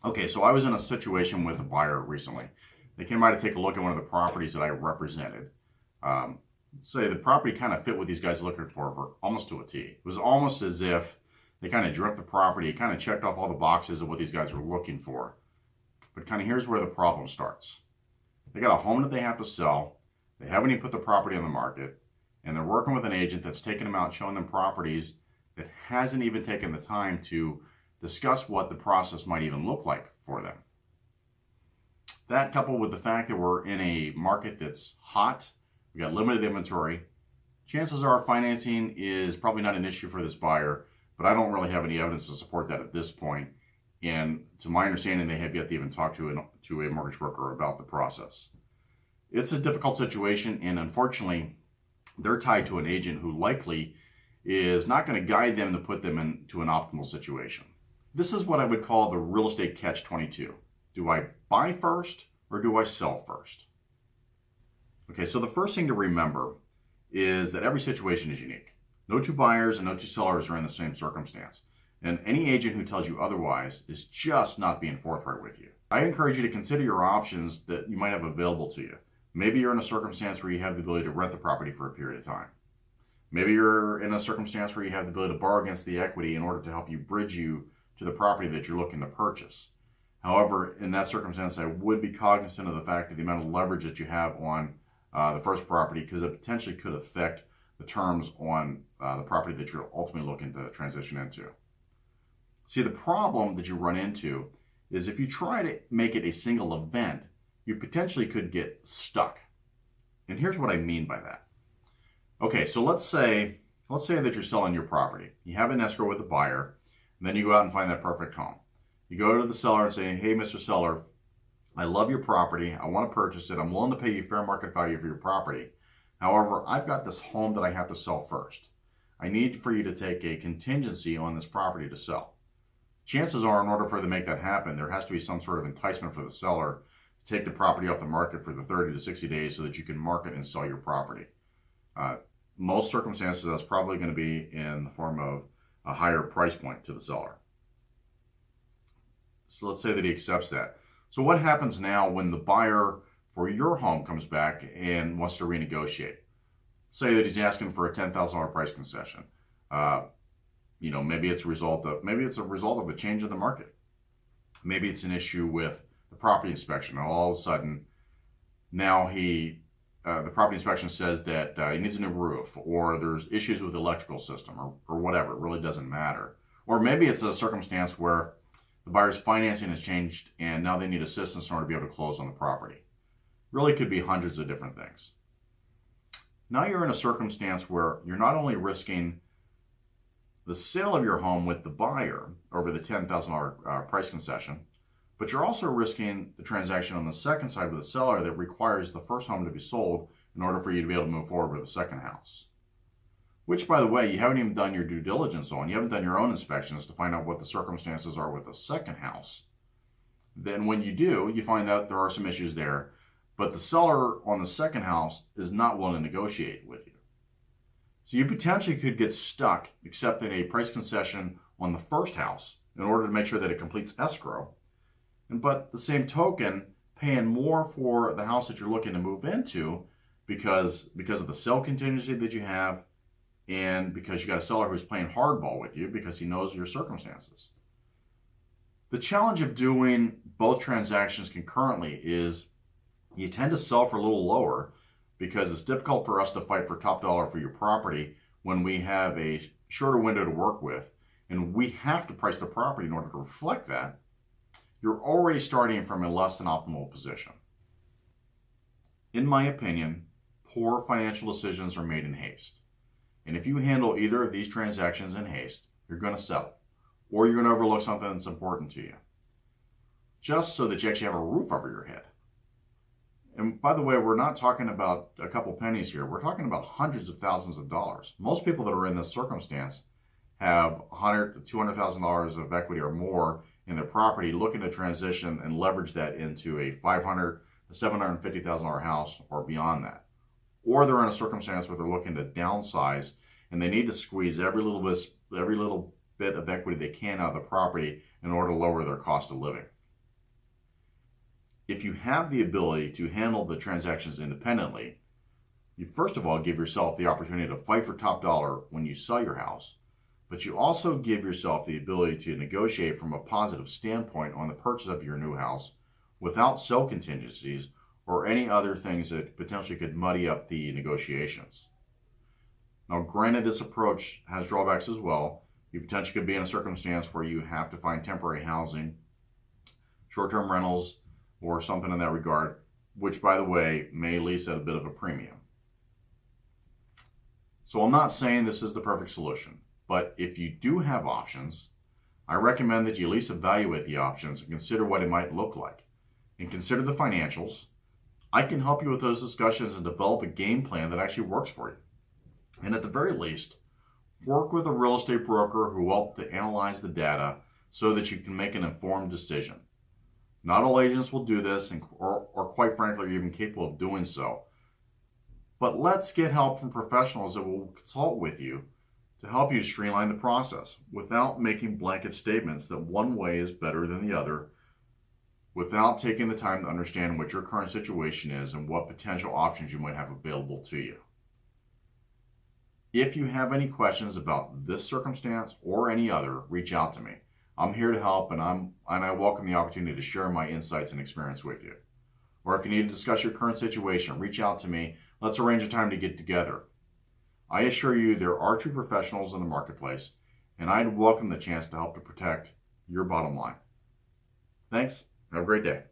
Okay, so I was in a situation with a buyer recently. They came by to take a look at one of the properties that I represented. Let's say the property kind of fit what these guys are looking for almost to a T. It was almost as if they kind of dreamt the property, kind of checked off all the boxes of what these guys were looking for. But kind of here's where the problem starts. They got a home that they have to sell. They haven't even put the property on the market, and they're working with an agent that's taking them out, showing them properties that hasn't even taken the time to discuss what the process might even look like for them. That, coupled with the fact that we're in a market that's hot, we got limited inventory, chances are financing is probably not an issue for this buyer, but I don't really have any evidence to support that at this point. And to my understanding, they have yet to even talk to a mortgage broker about the process. It's a difficult situation, and unfortunately, they're tied to an agent who likely is not going to guide them to put them into an optimal situation. This is what I would call the real estate catch-22. Do I buy first or do I sell first? Okay, so the first thing to remember is that every situation is unique. No two buyers and no two sellers are in the same circumstance. And any agent who tells you otherwise is just not being forthright with you. I encourage you to consider your options that you might have available to you. Maybe you're in a circumstance where you have the ability to rent the property for a period of time. Maybe you're in a circumstance where you have the ability to borrow against the equity in order to help you bridge you to the property that you're looking to purchase. However, in that circumstance, I would be cognizant of the fact that the amount of leverage that you have on the first property, because it potentially could affect the terms on the property that you're ultimately looking to transition into. See, the problem that you run into is if you try to make it a single event, you potentially could get stuck. And here's what I mean by that. Okay, so let's say that you're selling your property. You have an escrow with the buyer, and then you go out and find that perfect home. You go to the seller and say, hey, Mr. Seller, I love your property. I want to purchase it. I'm willing to pay you fair market value for your property. However, I've got this home that I have to sell first. I need for you to take a contingency on this property to sell. Chances are, in order for them to make that happen, there has to be some sort of enticement for the seller to take the property off the market for the 30 to 60 days so that you can market and sell your property. Most circumstances, that's probably going to be in the form of a higher price point to the seller. So let's say that he accepts that. So what happens now when the buyer for your home comes back and wants to renegotiate? Say that he's asking for a $10,000 price concession. Maybe it's a result of a change in the market. Maybe it's an issue with the property inspection. All of a sudden, now the property inspection says that he needs a new roof, or there's issues with the electrical system, or whatever. It really doesn't matter. Or maybe it's a circumstance where the buyer's financing has changed and now they need assistance in order to be able to close on the property. Really could be hundreds of different things. Now you're in a circumstance where you're not only risking the sale of your home with the buyer over the $10,000 price concession, but you're also risking the transaction on the second side with the seller that requires the first home to be sold in order for you to be able to move forward with the second house. Which, by the way, you haven't even done your due diligence on. You haven't done your own inspections to find out what the circumstances are with the second house. Then when you do, you find out there are some issues there, but the seller on the second house is not willing to negotiate with you. So you potentially could get stuck accepting a price concession on the first house in order to make sure that it completes escrow. But the same token, paying more for the house that you're looking to move into because of the sell contingency that you have, and because you got a seller who's playing hardball with you because he knows your circumstances. The challenge of doing both transactions concurrently is you tend to sell for a little lower because it's difficult for us to fight for top dollar for your property when we have a shorter window to work with, and we have to price the property in order to reflect that. You're already starting from a less than optimal position. In my opinion, poor financial decisions are made in haste. And if you handle either of these transactions in haste, you're going to settle, or you're going to overlook something that's important to you, just so that you actually have a roof over your head. And by the way, we're not talking about a couple pennies here. We're talking about hundreds of thousands of dollars. Most people that are in this circumstance have $100,000 to $200,000 of equity or more in their property, looking to transition and leverage that into a $500,000 to $750,000 house or beyond that. Or they're in a circumstance where they're looking to downsize and they need to squeeze every little bit of equity they can out of the property in order to lower their cost of living. if you have the ability to handle the transactions independently, you first of all give yourself the opportunity to fight for top dollar when you sell your house, but you also give yourself the ability to negotiate from a positive standpoint on the purchase of your new house without sell contingencies or any other things that potentially could muddy up the negotiations. Now, granted, this approach has drawbacks as well. You potentially could be in a circumstance where you have to find temporary housing, short-term rentals, or something in that regard, which, by the way, may lease at a bit of a premium. So I'm not saying this is the perfect solution, but if you do have options, I recommend that you at least evaluate the options and consider what it might look like. And consider the financials. I can help you with those discussions and develop a game plan that actually works for you. And at the very least, work with a real estate broker who will help to analyze the data so that you can make an informed decision. Not all agents will do this, or quite frankly, are even capable of doing so. But let's get help from professionals that will consult with you to help you streamline the process without making blanket statements that one way is better than the other, without taking the time to understand what your current situation is and what potential options you might have available to you. If you have any questions about this circumstance or any other, reach out to me. I'm here to help, and I welcome the opportunity to share my insights and experience with you. Or if you need to discuss your current situation, reach out to me. Let's arrange a time to get together. I assure you there are true professionals in the marketplace, and I'd welcome the chance to help to protect your bottom line. Thanks. Have a great day.